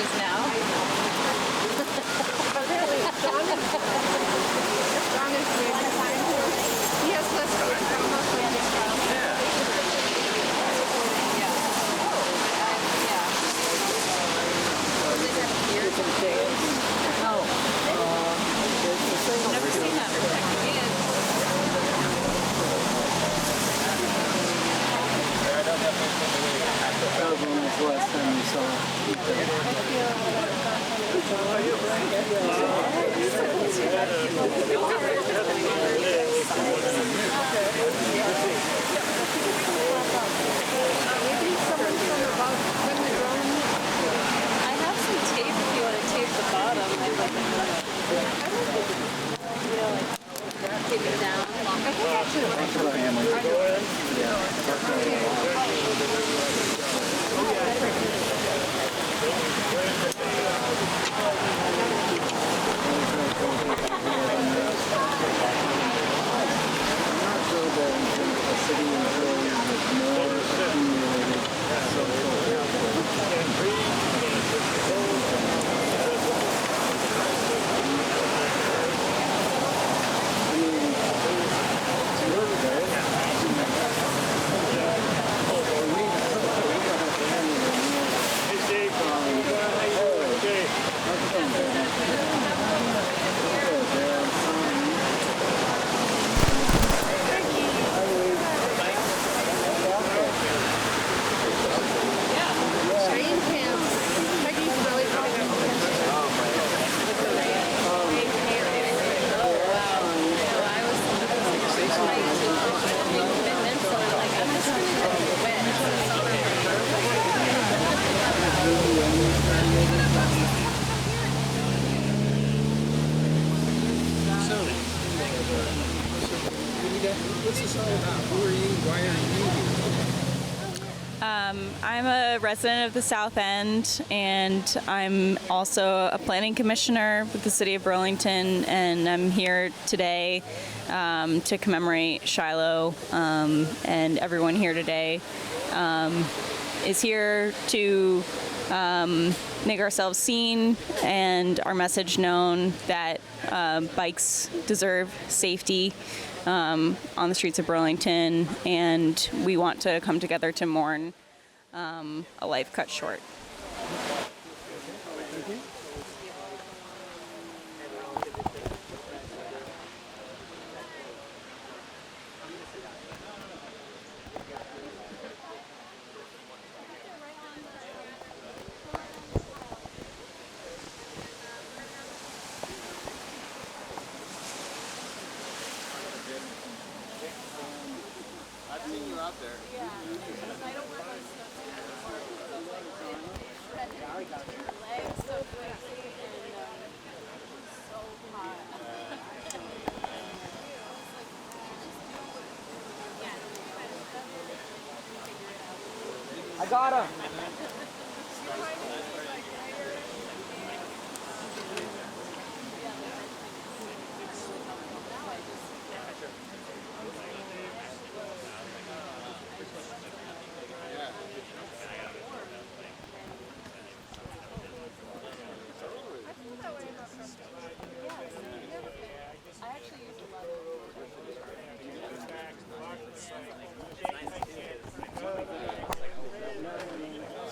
is now. Apparently, John is doing time. He has less stories. I don't know if we understand. Never seen that protecting kids. That was almost the last time you saw I have some tape if you want to tape the bottom. Tape it down. What's this all about? Who are you? Why are you here? I'm a resident of the South End, and I'm also a planning commissioner with the city of Burlington, and I'm here today to commemorate Shiloh, and everyone here today is here to make ourselves seen and our message known that bikes deserve safety on the streets of Burlington, and we want to come together to mourn a life cut short. I've seen you out there. I got him.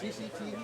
CCTV?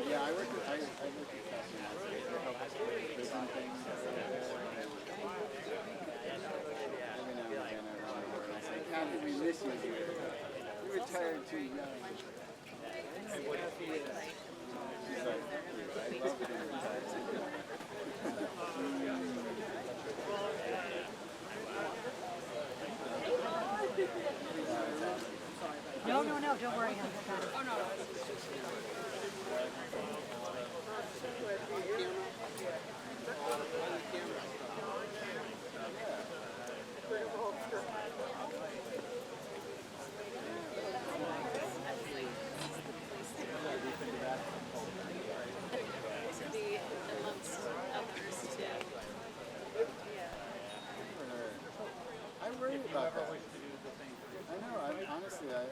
Yeah, I worked with customers. They help us with prison things. Every now and again, I remember. And I said, "How did we miss you here? You retired too young." She's like, "I love being retired too young." No, don't worry. Oh, no. I worry about that. I know. Honestly, I'm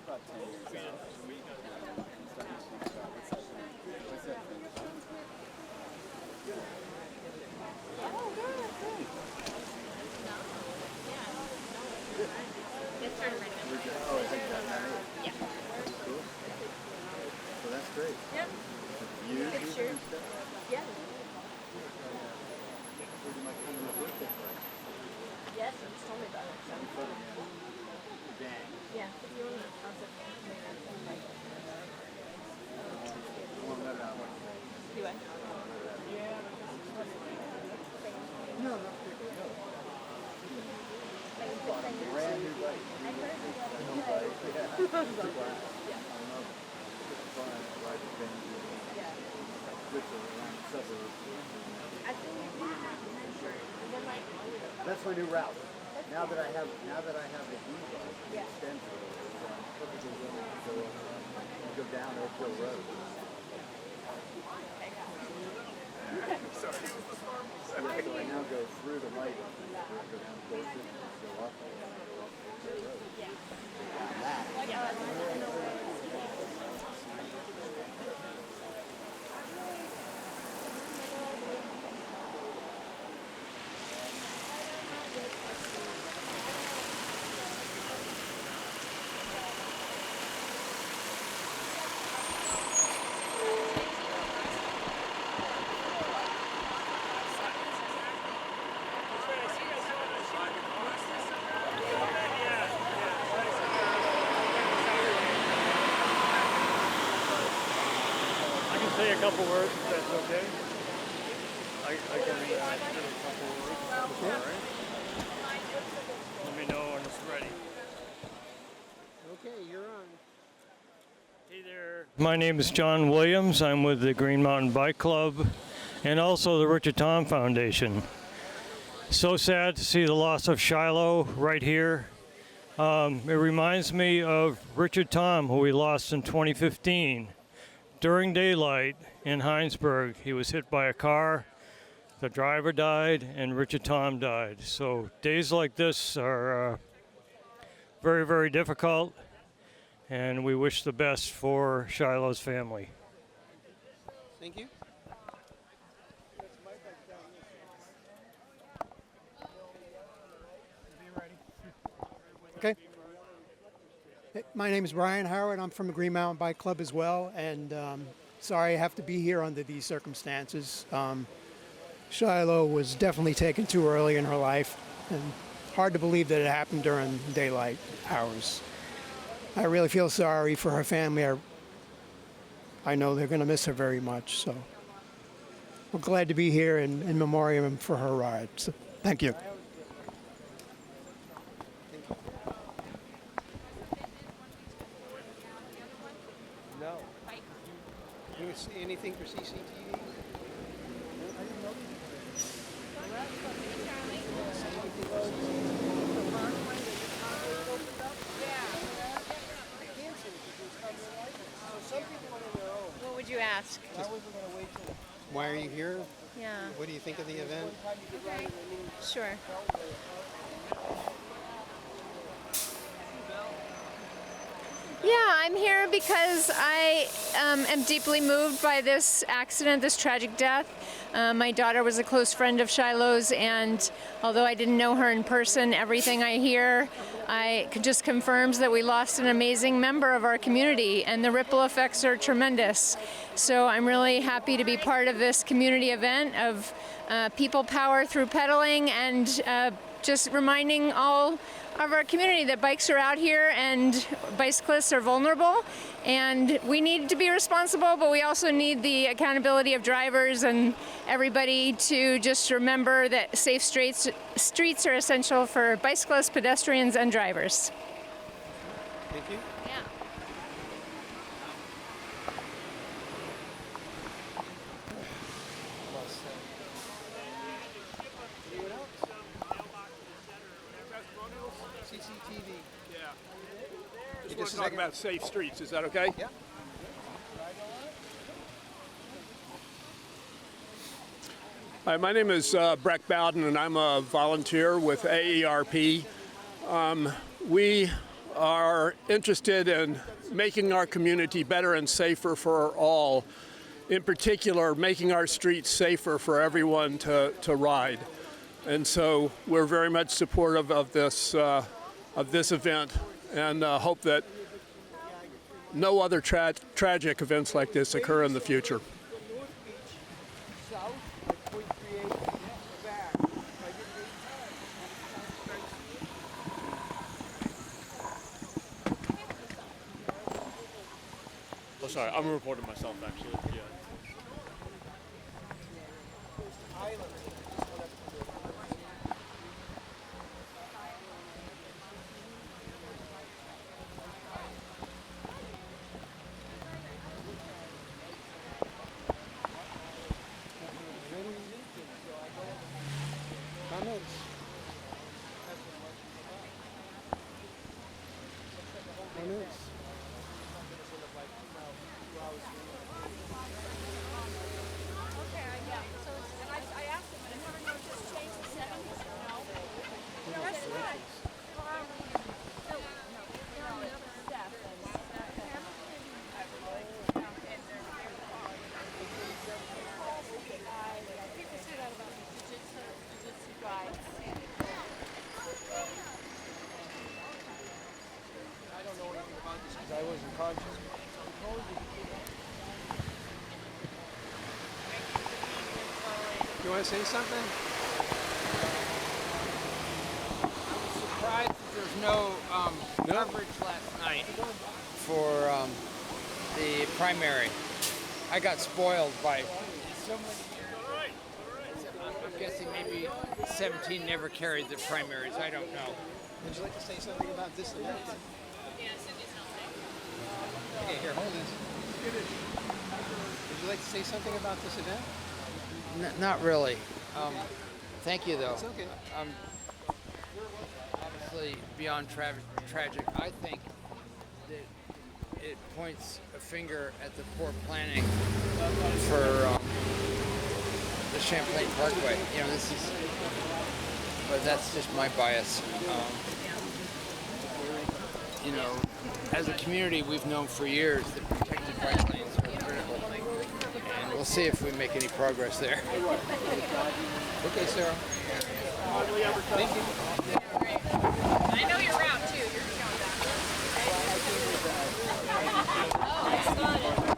about 10 years out. I'm starting to think about what's that thing? What's that thing? Oh, I think that married. Yeah. Cool. So that's great. Yep. You? Picture. Yeah. Would you like to come to my birthday party? Yes, you told me about it. Dang. Yeah. If you want to concept Do I? No, not brand new bike. I heard you New bike. Yeah. Fun. Ride the Benz. Around the suburbs. I think That's my new route. Now that I have the e-bike, the extension, go down Oak Hill Road. So I now go through the light, go down Dorset, go up Oak Hill Road. Say a couple words if that's okay. I can say a couple words. All right. Let me know when it's ready. Okay, you're on. Hey there. My name is John Williams. I'm with the Green Mountain Bike Club and also the Richard Tom Foundation. So sad to see the loss of Shiloh right here. It reminds me of Richard Tom, who we lost in 2015. During daylight in Heinsberg, he was hit by a car, the driver died, and Richard Tom died. So days like this are very, very difficult, and we wish the best for Shiloh's family. Thank you. Okay. My name is Brian Howard. I'm from the Green Mountain Bike Club as well, and sorry I have to be here under these circumstances. Shiloh was definitely taken too early in her life, and hard to believe that it happened during daylight hours. I really feel sorry for her family. I know they're going to miss her very much, so we're glad to be here in memoriam for her ride. So, thank you. No. You see anything for CCTV? What would you ask? Why are you here? Yeah. What do you think of the event? Okay. Sure. Yeah, I'm here because I am deeply moved by this accident, this tragic death. My daughter was a close friend of Shiloh's, and although I didn't know her in person, everything I hear just confirms that we lost an amazing member of our community, and the ripple effects are tremendous. So I'm really happy to be part of this community event of people power through pedaling, and just reminding all of our community that bikes are out here and bicyclists are vulnerable, and we need to be responsible, but we also need the accountability of drivers and everybody to just remember that safe streets are essential for bicyclists, pedestrians, and drivers. Thank you. Yeah. CCTV. Yeah. Just want to talk about safe streets. Is that okay? Yeah. Hi, my name is Breck Bowden, and I'm a volunteer with AERP. We are interested in making our community better and safer for all. In particular, making our streets safer for everyone to ride. And so we're very much supportive of this event, and hope that no other tragic events like this occur in the future. Oh, sorry, I'm reporting myself actually. Yeah. Comments? Comments? I wasn't conscious. You want to say something? I was surprised that there's no coverage last night for the primary. I got spoiled by so many years. I'm guessing maybe 17 never carried the primaries. I don't know. Would you like to say something about this event? Okay, here, hold this. Would you like to say something about this event? Not really. Thank you, though. It's okay. Obviously, beyond tragic, I think that it points a finger at the poor planning for the Champlain Parkway. You know, this is, but that's just my bias. You know, as a community, we've known for years that protected bike lanes are critical. And we'll see if we make any progress there. Okay, Sarah. Thank you. I know your route too. You're going back. Oh, I spotted it.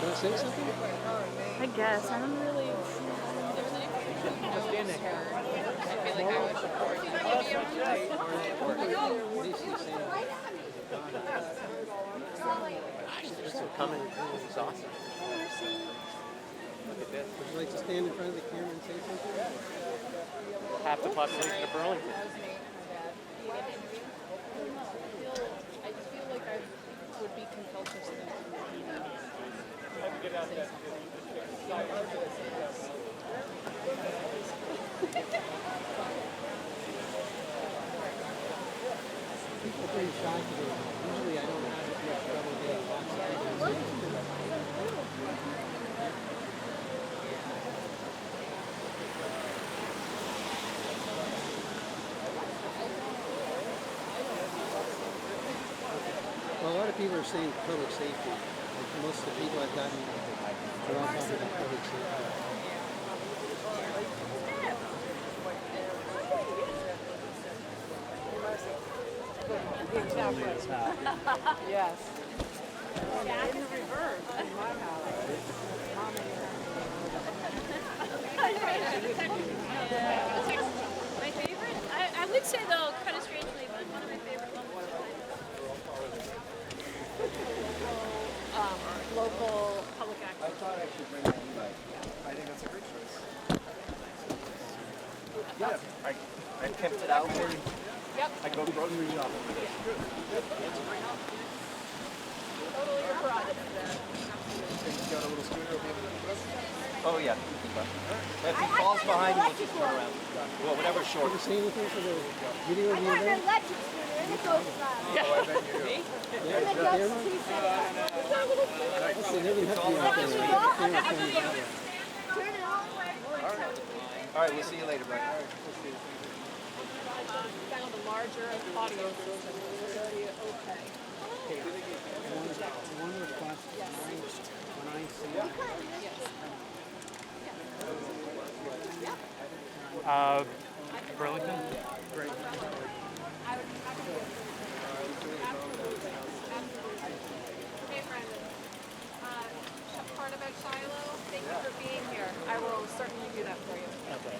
want to say something? I guess. I don't really. Coming, it's awesome. Look at this. Would you like to stand in front of the camera and say something? Half the population of Burlington. I just feel like I would be compelled to say People are pretty shy today. Usually I don't have as much trouble getting lots of people. Well, a lot of people are saying public safety. Like most of the people I've gotten, they're all talking about public safety. yes. In the reverse, in my house. My favorite? I would say, though, kind of strangely, but one of my favorite moments was local public access. I thought I should bring my e-bike. I think that's a great choice. Yeah, I kept it out there. Yep. I go grocery shopping with it. Totally your prerogative there. You got a little scooter will be able to do this? Oh, yeah. If he falls behind, we'll just turn around. Well, whatever's short. Did you say anything for the video of the event? electric scooter and it goes fast. Oh, I bet you do. Yeah, the camera? Listen, they didn't have to be out there. The camera coming out. Turn it all the way. All right, we'll see you later, Brian. Found a larger audio system. It was already okay. One request, when I see Burlington? Great. Hey, Brandon. Part about Shiloh, thank you for being here. I will certainly do that for you. Okay.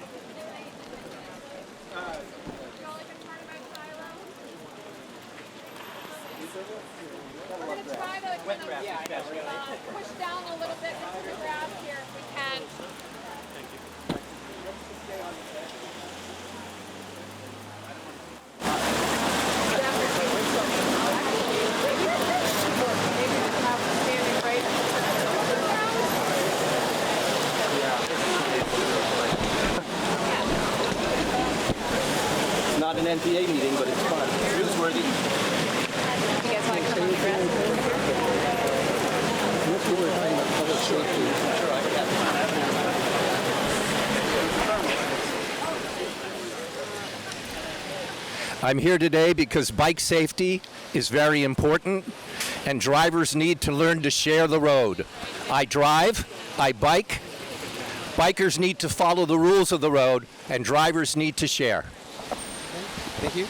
Y'all like a part about Shiloh? We're going to try to kind of push down a little bit into the grass here if we can. It's not an NPA meeting, but it's fun. It's newsworthy. You guys want to come on the grass? Most people are talking about public safety. I'm here today because bike safety is very important and drivers need to learn to share the road. I drive, I bike, bikers need to follow the rules of the road, and drivers need to share. Thank you.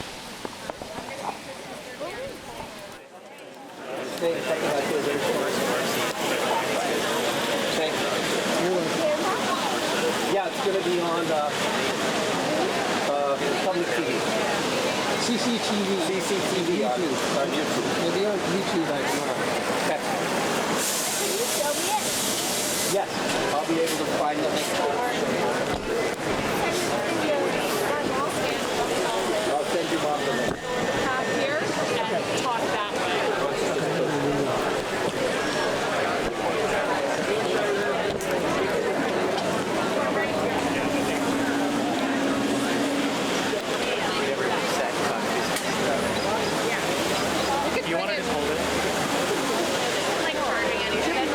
Yeah, it's going to be on public TV. CCTV. CCTV on YouTube. It'll be on YouTube by tomorrow. Okay. Yes, I'll be able to find the link. I'll send you Bob the link. Path here and talk that way. You want to just hold it? Like charging anything.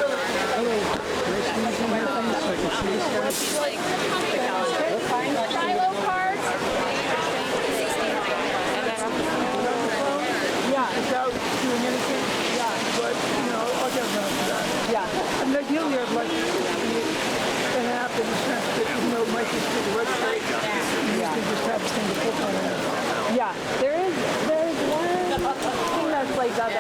Shiloh cards. Yeah, is that doing anything? Yeah, but, you know, I'll get around to that. Yeah. And ideally, I'd like an app in the sense that, you know, might just be the website. You can just have a single click on it. Yeah, there's one thing that's like that.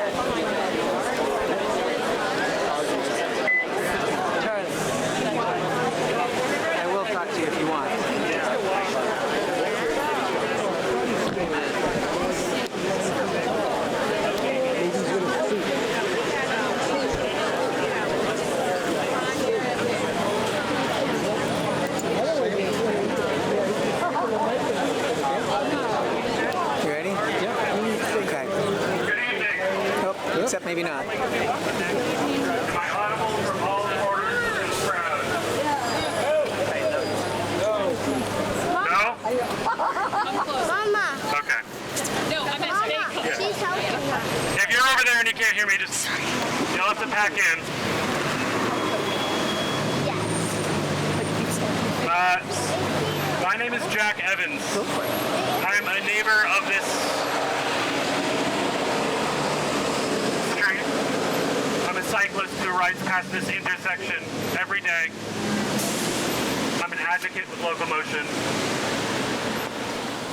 except maybe not. Am I audible from all corners of this crowd? No? Mama. Okay. No, I meant fake. She's helping her. If you're over there and you can't hear me, just you'll have to pack in. My name is Jack Evans. I'm a neighbor of this street. I'm a cyclist who rides past this intersection every day. I'm an advocate with local motion.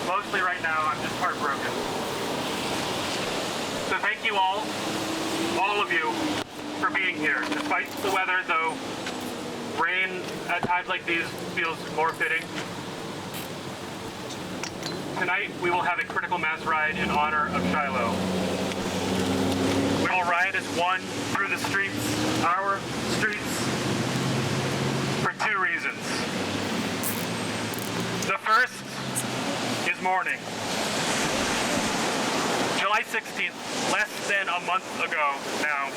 Mostly right now, I'm just heartbroken. So thank you all of you, for being here. Despite the weather, though, rain at times like these feels more fitting. Tonight, we will have a critical mass ride in honor of Shiloh. We will ride as one through the streets, our streets, for two reasons. The first is mourning. July 16th, less than a month ago now,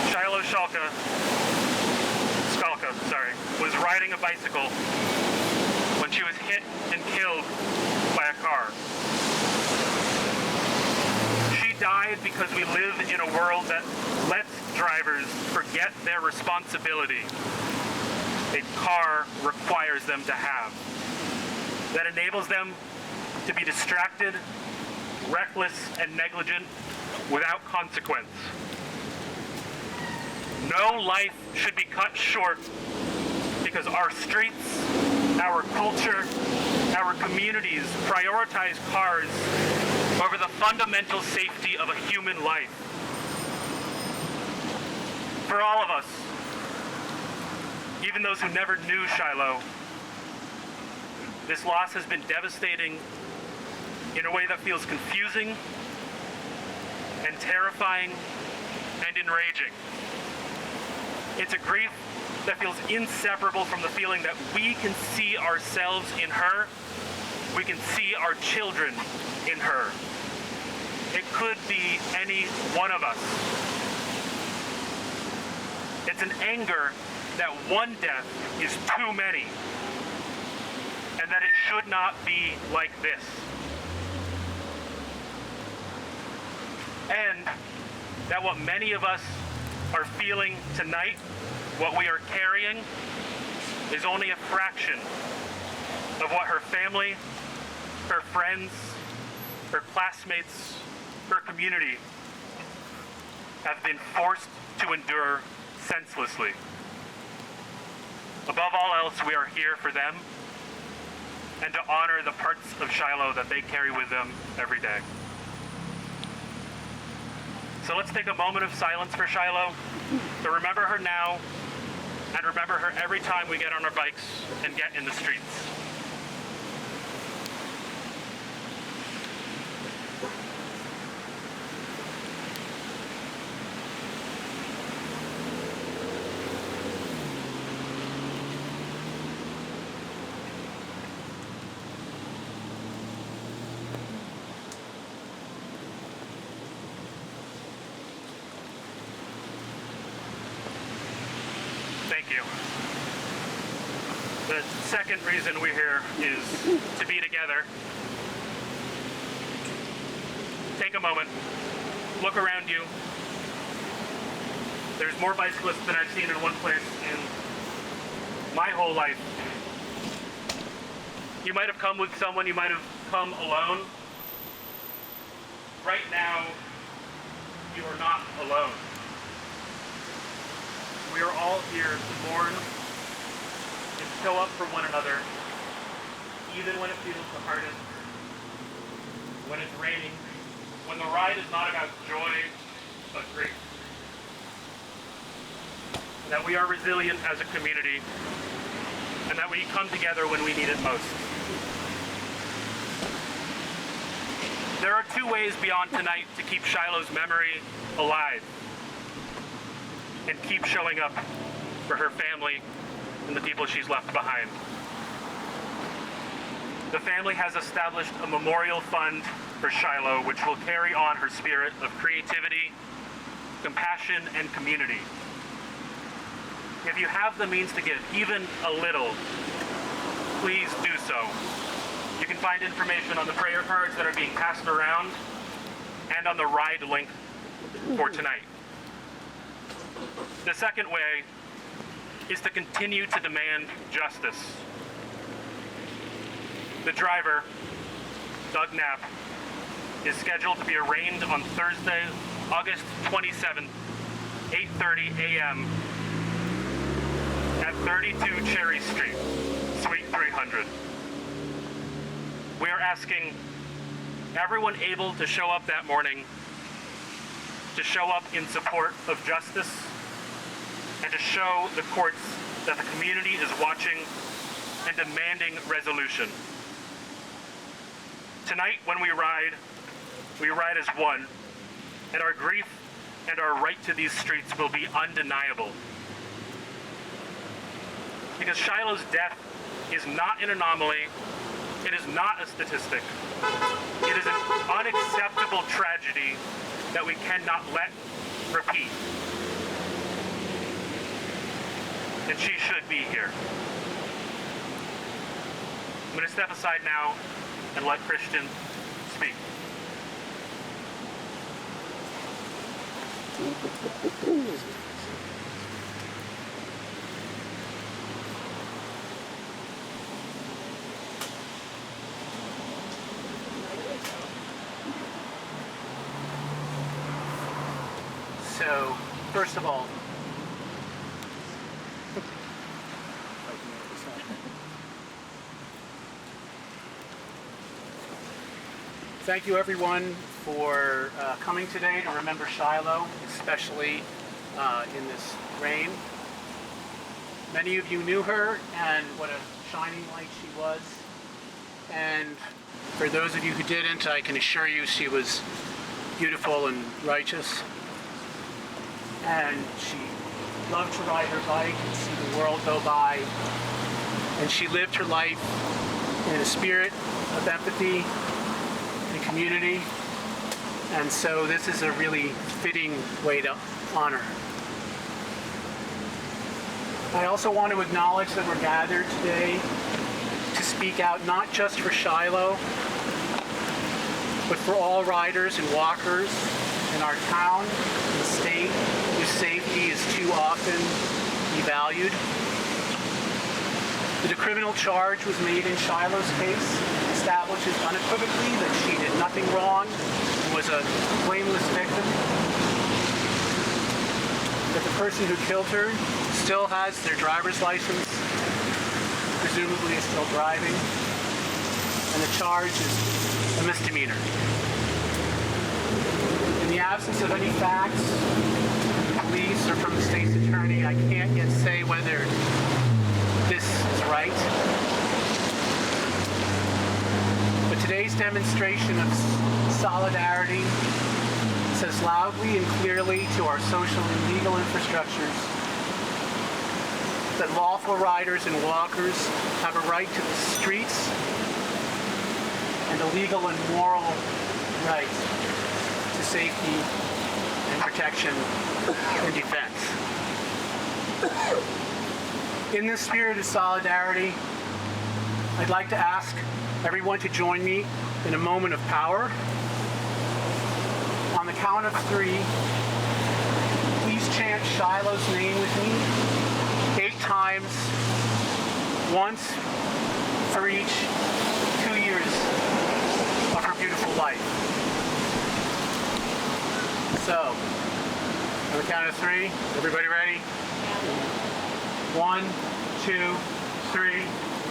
Shiloh Skalka, was riding a bicycle when she was hit and killed by a car. She died because we live in a world that lets drivers forget their responsibility a car requires them to have. That enables them to be distracted, reckless, and negligent without consequence. No life should be cut short because our streets, our culture, our communities prioritize cars over the fundamental safety of a human life. For all of us, even those who never knew Shiloh, this loss has been devastating in a way that feels confusing and terrifying and enraging. It's a grief that feels inseparable from the feeling that we can see ourselves in her, we can see our children in her. It could be any one of us. It's an anger that one death is too many, and that it should not be like this. And that what many of us are feeling tonight, what we are carrying, is only a fraction of what her family, her friends, her classmates, her community have been forced to endure senselessly. Above all else, we are here for them and to honor the parts of Shiloh that they carry with them every day. So let's take a moment of silence for Shiloh, to remember her now, and remember her every time we get on our bikes and get in the streets. Thank you. The second reason we're here is to be together. Take a moment, look around you. There's more bicyclists than I've seen in one place in my whole life. You might have come with someone, you might have come alone. Right now, you are not alone. We are all here to mourn and show up for one another, even when it feels the hardest, when it's raining, when the ride is not about joy, but grief. That we are resilient as a community, and that we come together when we need it most. There are two ways beyond tonight to keep Shiloh's memory alive and keep showing up for her family and the people she's left behind. the family has established a memorial fund for Shiloh, which will carry on her spirit of creativity, compassion, and community. If you have the means to give even a little, please do so. You can find information on the prayer cards that are being passed around and on the ride link for tonight. The second way is to continue to demand justice. The driver, Doug Knapp, is scheduled to be arraigned on Thursday, August 27th, 8:30 a.m. at 32 Cherry Street, Suite 300. We are asking everyone able to show up that morning to show up in support of justice and to show the courts that the community is watching and demanding resolution. Tonight, when we ride as one, and our grief and our right to these streets will be undeniable. Because Shiloh's death is not an anomaly, it is not a statistic. It is an unacceptable tragedy that we cannot let repeat. And she should be here. I'm going to step aside now and let Christian speak. So, first of all, thank you everyone for coming today to remember Shiloh, especially in this rain. Many of you knew her and what a shining light she was. And for those of you who didn't, I can assure you she was beautiful and righteous. And she loved to ride her bike and see the world go by. And she lived her life in a spirit of empathy and community. And so this is a really fitting way to honor her. I also want to acknowledge that we're gathered today to speak out not just for Shiloh, but for all riders and walkers in our town and the state whose safety is too often devalued. The criminal charge was made in Shiloh's case, establishes unequivocally that she did nothing wrong and was a blameless victim. That the person who killed her still has their driver's license, presumably is still driving, and the charge is a misdemeanor. In the absence of any facts from the police or from the state's attorney, I can't yet say whether this is right. But today's demonstration of solidarity says loudly and clearly to our social and legal infrastructures that lawful riders and walkers have a right to the streets and a legal and moral right to safety and protection and defense. In this spirit of solidarity, I'd like to ask everyone to join me in a moment of power. On the count of 3, please chant Shiloh's name with me 8 times, once for each 2 years of her beautiful life. So, on the count of 3, everybody ready? 1, 2, 3.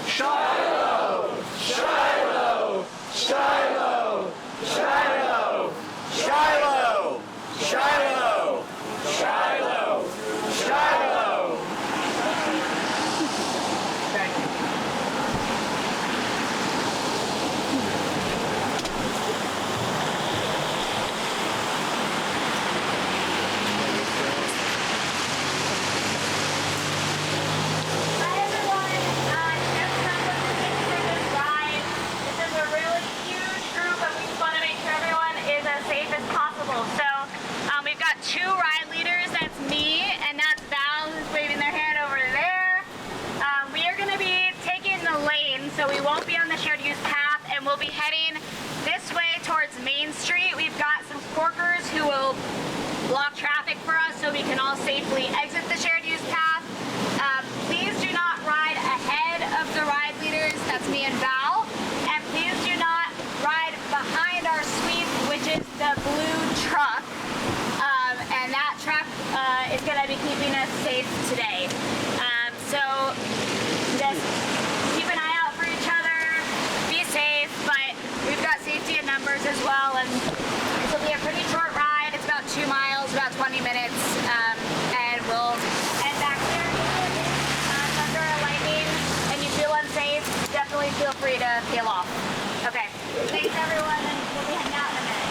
Shiloh! Shiloh! Shiloh! Shiloh! Shiloh! Shiloh! Shiloh! Shiloh! Thank you. Hi everyone, everyone was looking for this ride. we'll be heading this way towards Main Street. We've got some porkers who will block traffic for us so we can all safely exit the shared use path. Please do not ride ahead of the ride leaders, that's me and Val, and please do not ride behind our sweep, which is the blue truck, and that truck is going to be keeping us safe today. So just keep an eye out for each other, be safe, but we've got safety in numbers as well, and this will be a pretty short ride. It's about 2 miles, about 20 minutes, and we'll head back there. Thunder or lightning, and you feel unsafe, definitely feel free to peel off. Okay, thanks everyone, and we'll be heading out in a minute.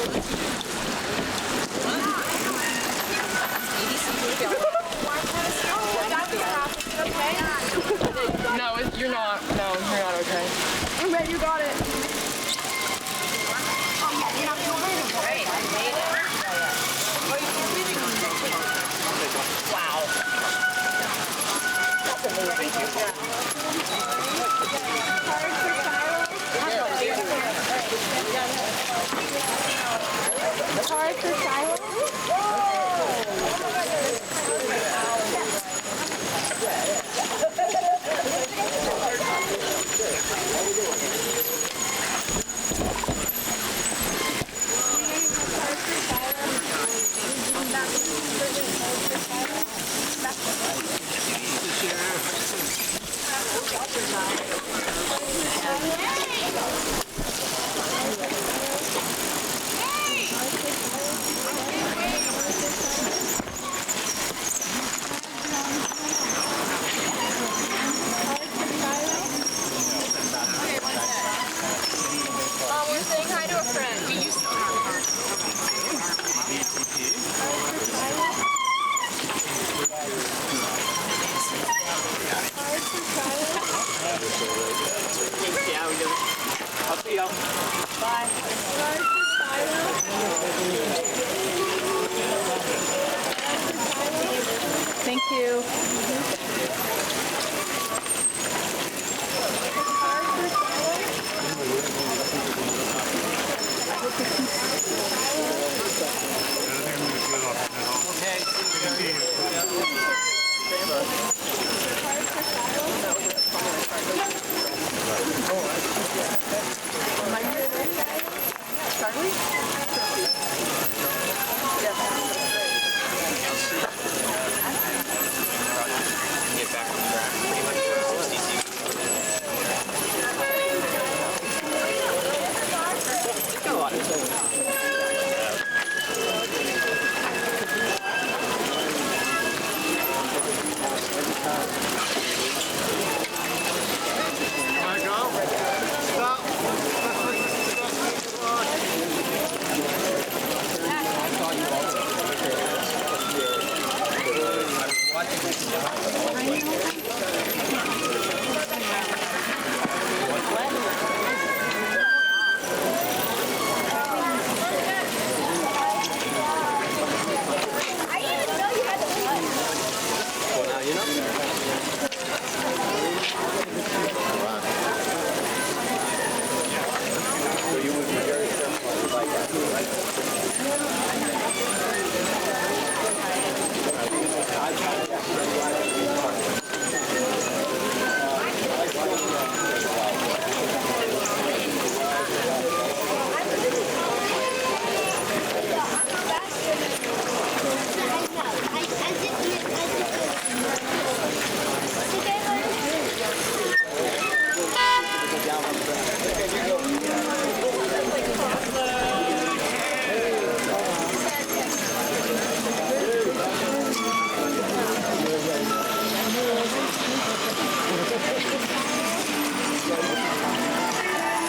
No, you're not. No, you're not okay. Roommate, you got it. Wow. Card for Shiloh. We're saying hi to a friend. We used to Yeah, we do. I'll see y'all. Bye. Thank you.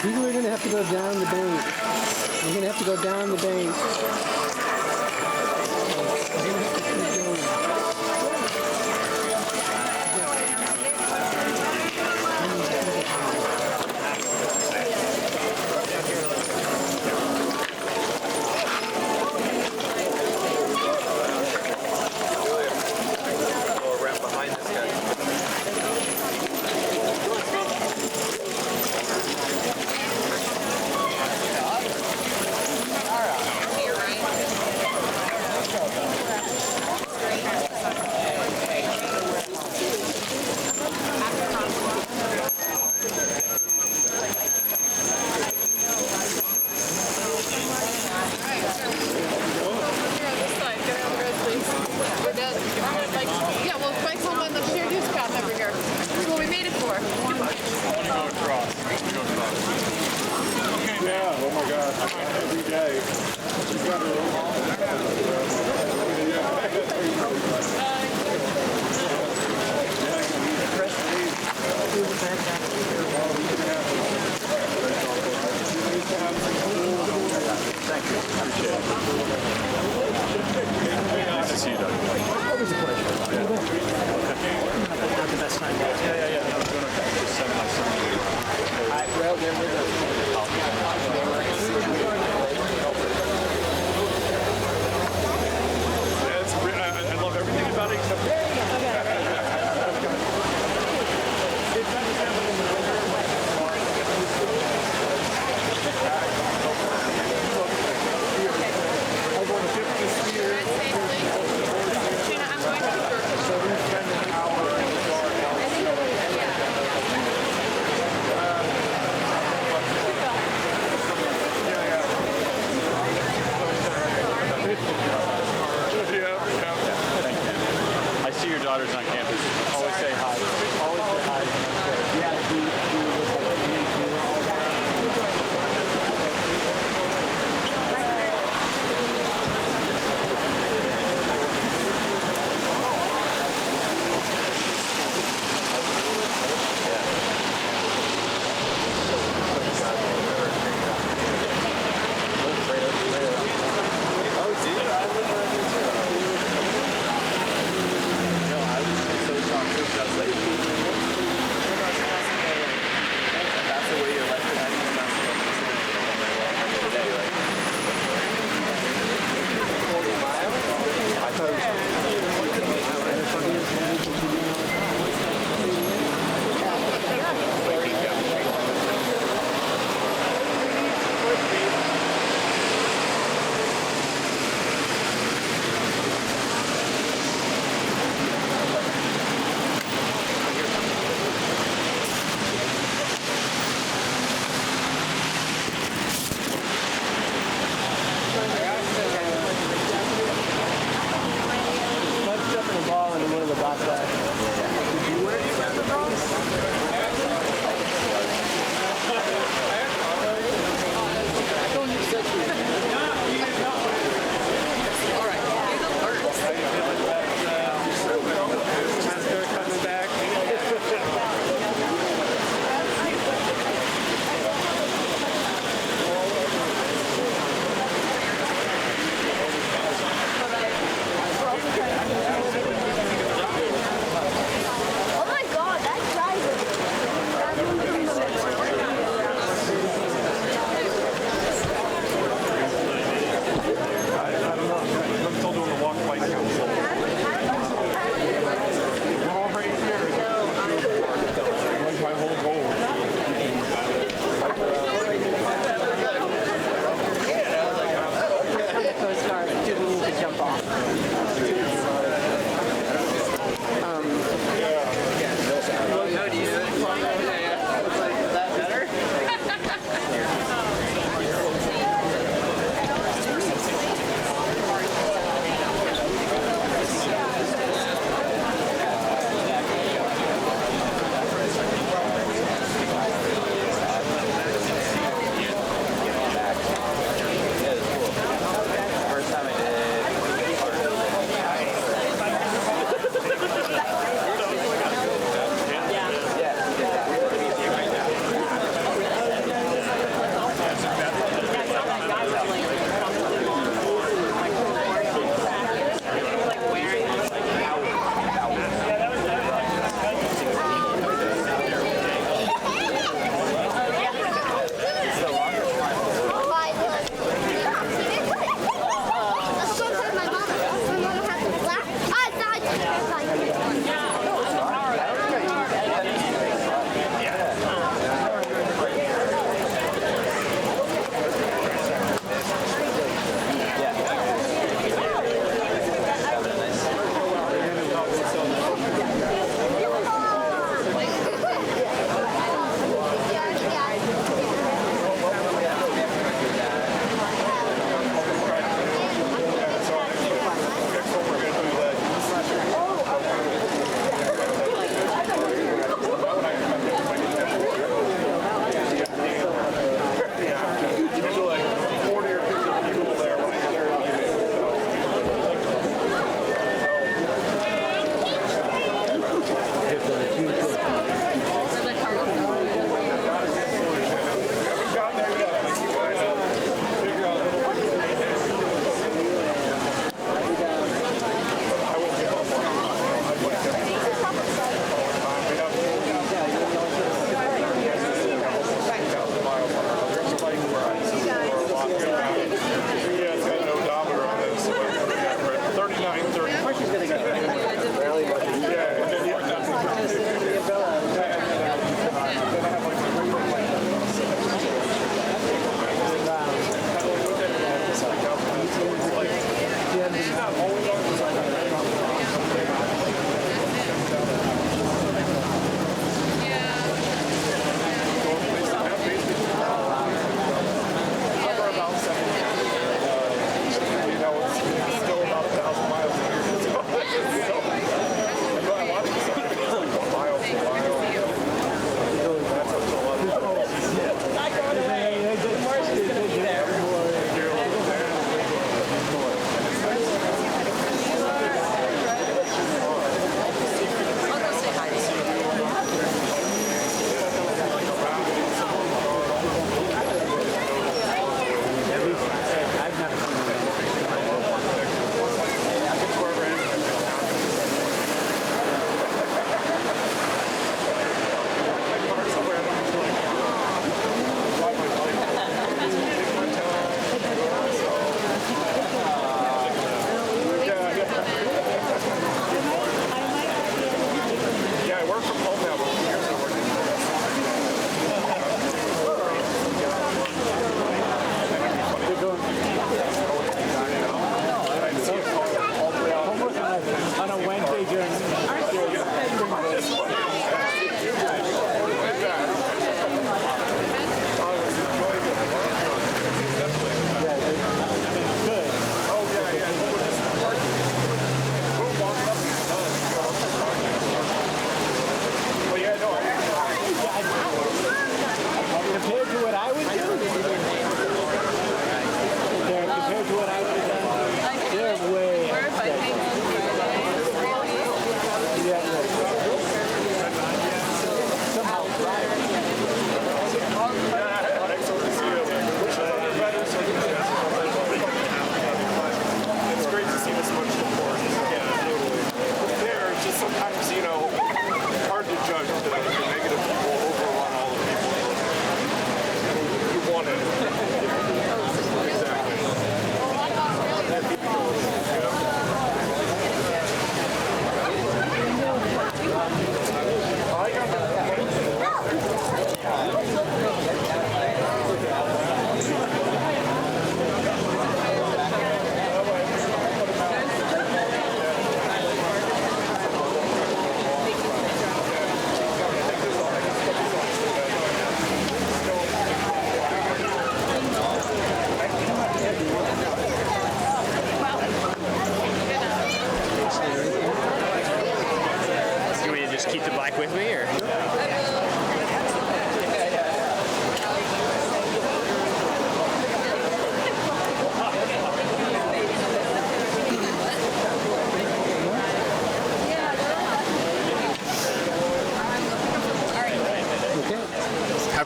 People are going to have to go down the bank. You're going to have to go down the bank. You're going to have to keep going. Go around behind this guy. Yeah, well, Mike's on the shared use path over here. That's what we made it for. Yeah, oh my God, every day. You got Thank you.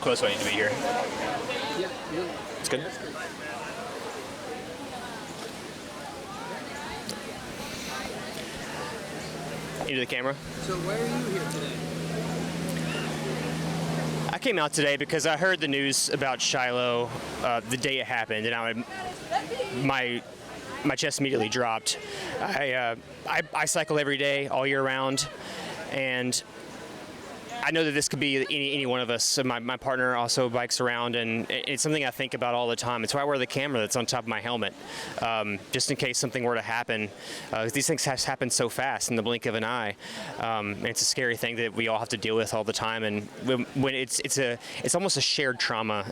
close do I need to be here? Yeah, it's good. Into the camera. So why are you here today? I came out today because I heard the news about Shiloh the day it happened, and my chest immediately dropped. I cycle every day, all year round, and I know that this could be any one of us. So my partner also bikes around, and it's something I think about all the time. It's why I wear the camera that's on top of my helmet, just in case something were to happen. These things happen so fast in the blink of an eye. And it's a scary thing that we all have to deal with all the time. And when it's almost a shared trauma,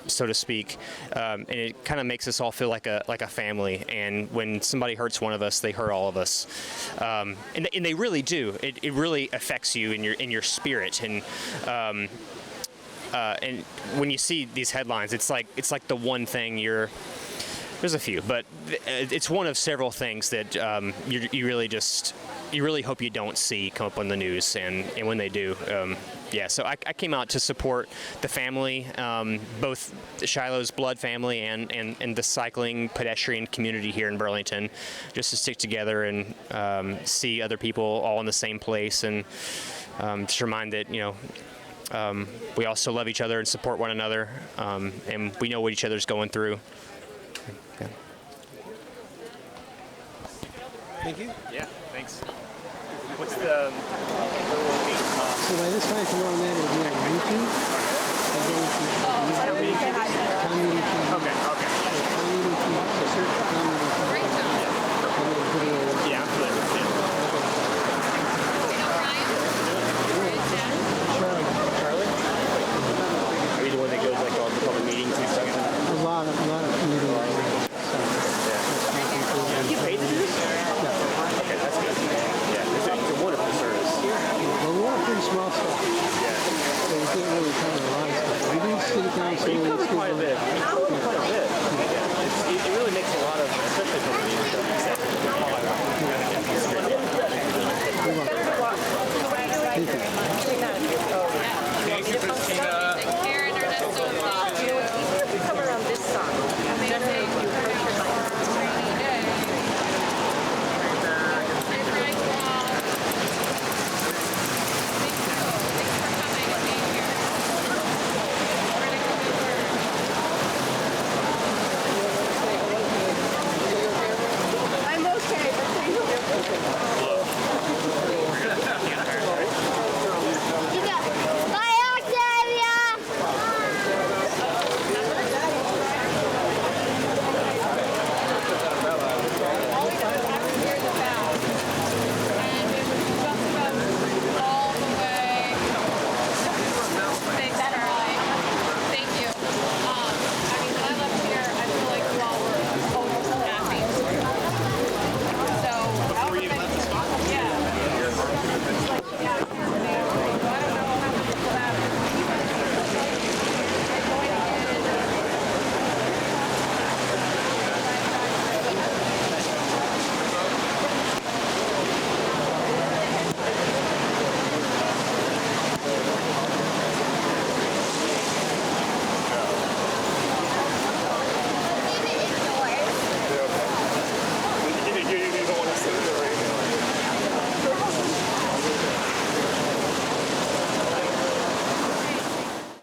so to speak, and it kind of makes us all feel like a family. And when somebody hurts one of us, they hurt all of us, and they really do. It really affects you in your spirit. And when you see these headlines, it's like the one thing there's a few, but it's one of several things that you really hope you don't see come up on the news, and when they do, so I came out to support the family, both Shiloh's blood family and the cycling pedestrian community here in Burlington, just to stick together and see other people all in the same place, and just remind that we also love each other and support one another, and we know what each other's going through. Yeah. Thank you. Yeah, thanks. What's the So by this time tomorrow night it'll be on YouTube. Town Meeting TV? Town Meeting TV. Okay. So Town Meeting TV. So search for Town Meeting TV. you cover quite a bit. Quite a bit.